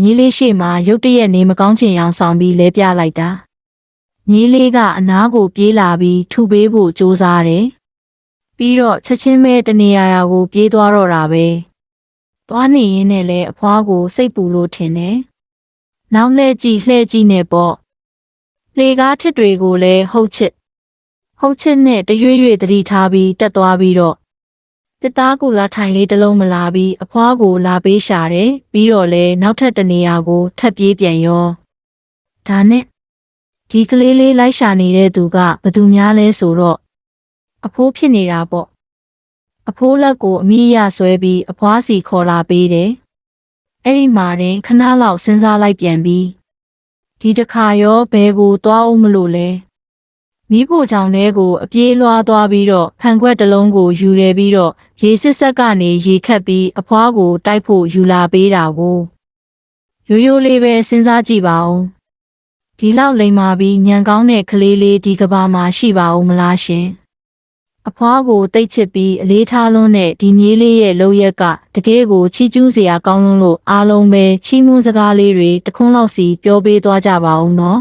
မြေးလေးရှိမှရုတ်တရက်နေမကောင်းချင်အောင်ဆောင်ပြီးလဲပြလိုက်တာမြေးလေးကအနားကိုပြေးလာပြီးထုပေးဖို့ကြိုးစားတယ်ပြီးတော့ချက်ချင်းပဲတနေရာရာကိုပြေးသွားတော့တာပဲသွားနေရင်းနဲ့လဲအဖွားကိုစိတ်ပူလို့ထင်တယ်နောက်လှည့်ကြည့်နေပေါ့လေကားထစ်တွေကိုလည်းဟုတ်ချစ်နဲ့တရွေ့သတိထားပြီးတက်သွားပြီးတော့တစ်သားကိုလာထိုင်လေးတစ်လုံးမလာပြီးအဖွားကိုလာပေးရှာတယ်ပြီးတော့လဲနောက်ထပ်တနေရာကိုထပ်ပြေးပြန်ရောဒါနဲ့ဒီကလေးလေးလိုက်ရှာနေတဲ့သူကဘသူများလဲဆိုတော့အဖိုးဖြစ်နေတာပေါ့အဖိုးလက်ကိုအမိရဆွဲပြီးအဖွားစီခေါ်လာပေးတယ်အဲ့ဒီမှာတင်ခဏလောက်စဉ်းစားလိုက်ပြန်ပြီးဒီတစ်ခါရောဘဲကိုသွားအောင်မလို့လဲမိဖို့ချောင်ထဲကိုအပြေးလွှားသွားပြီးတော့ဖန်ခွက်တစ်လုံးကိုယူရပြီးတော့ရေစစ်ဆက်ကနေရေခတ်ပြီးအဖွားကိုတိုက်ဖို့ယူလာပေးတာကိုရိုးလေးပဲစဉ်းစားကြည့်ပါဦးဒီလောက်လိမ်မာပြီးညံကောင်းတဲ့ကလေးလေးဒီကဘာမှာရှိပါဦးမလားရှင်အဖွားကိုတိတ်ချစ်ပြီးအလေးထားလွန်းတဲ့ဒီမြေးလေးရဲ့လုပ်ရက်ကတကယ်ကိုချီးကျူးစရာကောင်းလွန်းလို့အားလုံးပဲချီးမွမ်းစကားလေးတွေတခွန်းလောက်စီပြောပေးသွားကြပါဦးနော်